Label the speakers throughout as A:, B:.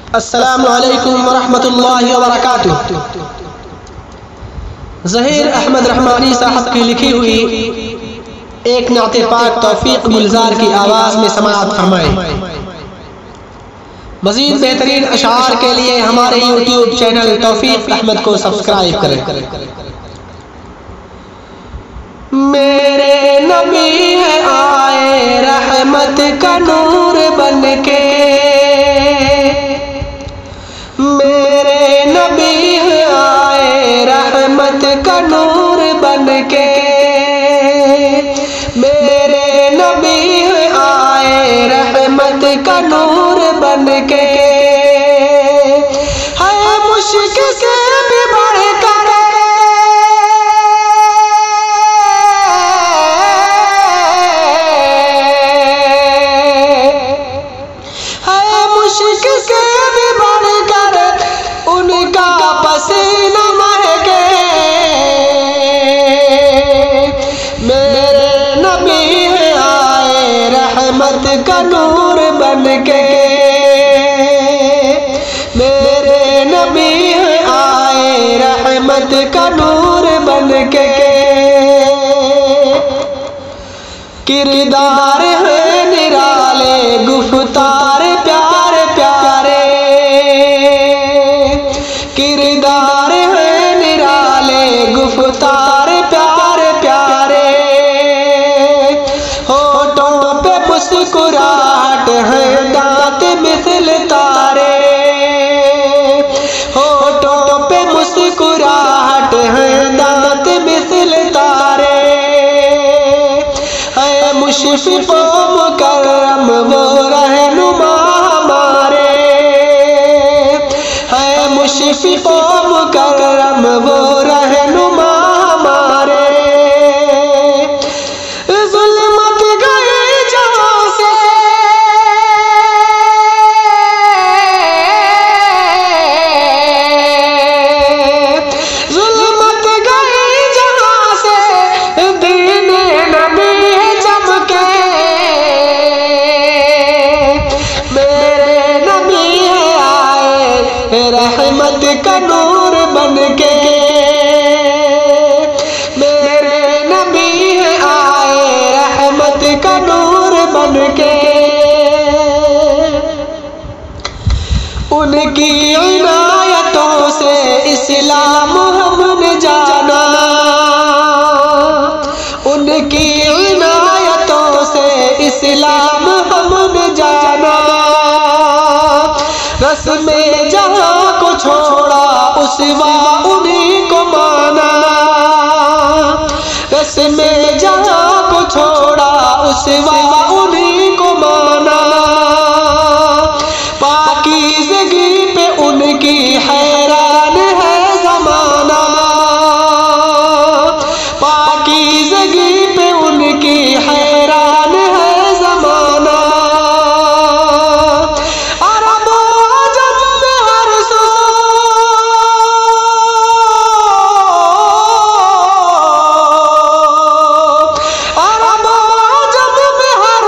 A: अस्सलामु अलैकुम वरहमतुल्लाहि वबरकातुह। ज़हीर अहमद रहमानी साहब की लिखी हुई एक नाते पाक तौफीक गुलजार की आवाज़ में समाअत फरमाएं। मज़ीद बेहतरीन अशार के लिए हमारे यूट्यूब चैनल तौफीक अहमद को सब्सक्राइब करें। मेरे नबी है आए रहमत का नूर बन के, मेरे नबी है आए रहमत का नूर बन के, मेरे नबी है आए रहमत का नूर बन के। है मुश्किल से भी बढ़कर है मुश्किल से भी बढ़कर उनका पसीना महके। मेरे नबी है आए रहमत का नूर बन के, मेरे नबी है आए रहमत का नूर बन के। किरदार है निराले गुफ्तार प्यारे प्यारे, किरदार है निराले गुफ्तार प्यारे प्यारे। होठों पे मुस्कुराहट है दांत मिसल तारे, होठों पे मुस्कुराहट है दांत मिसल तारे। है मुशफ़िक़ मुकर्रम वो रहनुमा हमारे, है मुशफ़िक़ मुकर्रम वो रहनुमा हमारे। ज़ुल्मत गई जहाँ से ज़ुल्मत गई जहाँ से दीन नबी चमके। मेरे नबी है आए रहमत का नूर बन के, मेरे नबी है आए रहमत का नूर बन के। उनकी इनायतों से इस्लाम हमने जाना, उनकी इनायतों से इस्लाम हमने जाना। रस्में जहाँ को छोड़ा उसवा उन्हीं को माना, रस्में जहाँ को छोड़ा उसवा उन्हीं को माना। पाकीज़गी पे उनकी हैरान है ज़माना, पाकीज़गी पे उनकी हैरान है ज़माना। अरब अजम में हर सू अरब अजम में हर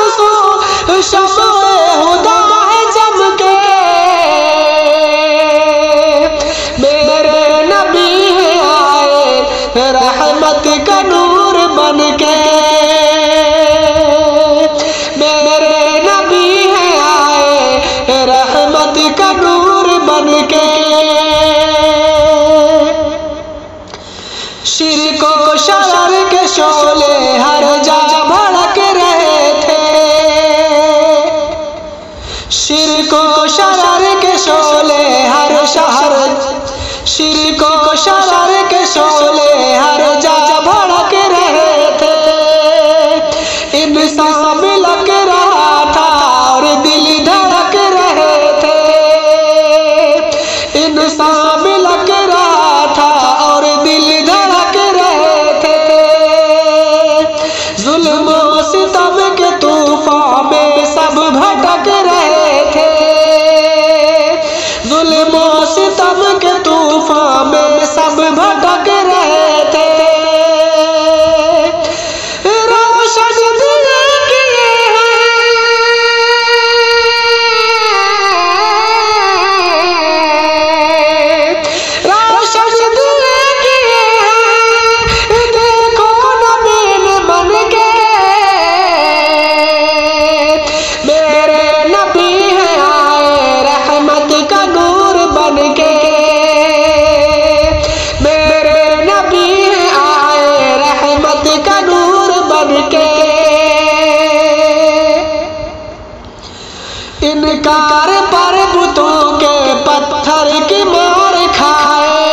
A: इनकार पर बुतों के पत्थर की मार खाए,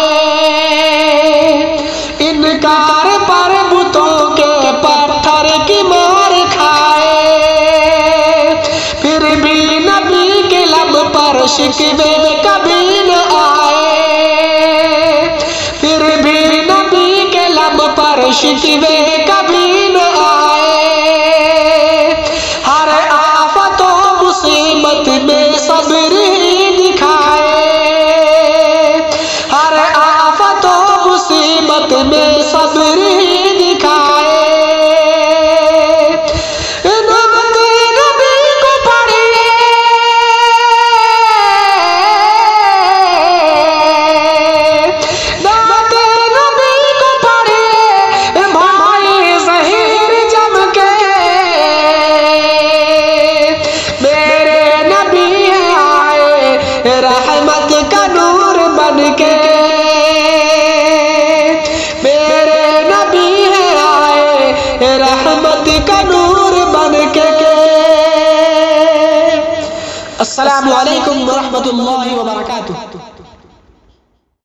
A: इनकार पर बुतों के पत्थर की मार खाए, फिर भी नबी के लब पर शिकवे कभी न आए, फिर भी नबी के लब पर शिकवे कभी न आए। हर आफतों मुसीबत में सब्र ही दिखाए, हर आफतों मुसीबत में सब्र ही दिखाए। रहमत का नूर बन के मेरे नबी है आए, रहमत का नूर बन के। अस्सलामु अलैकुम व रहमतुल्लाहि व बरकातहू।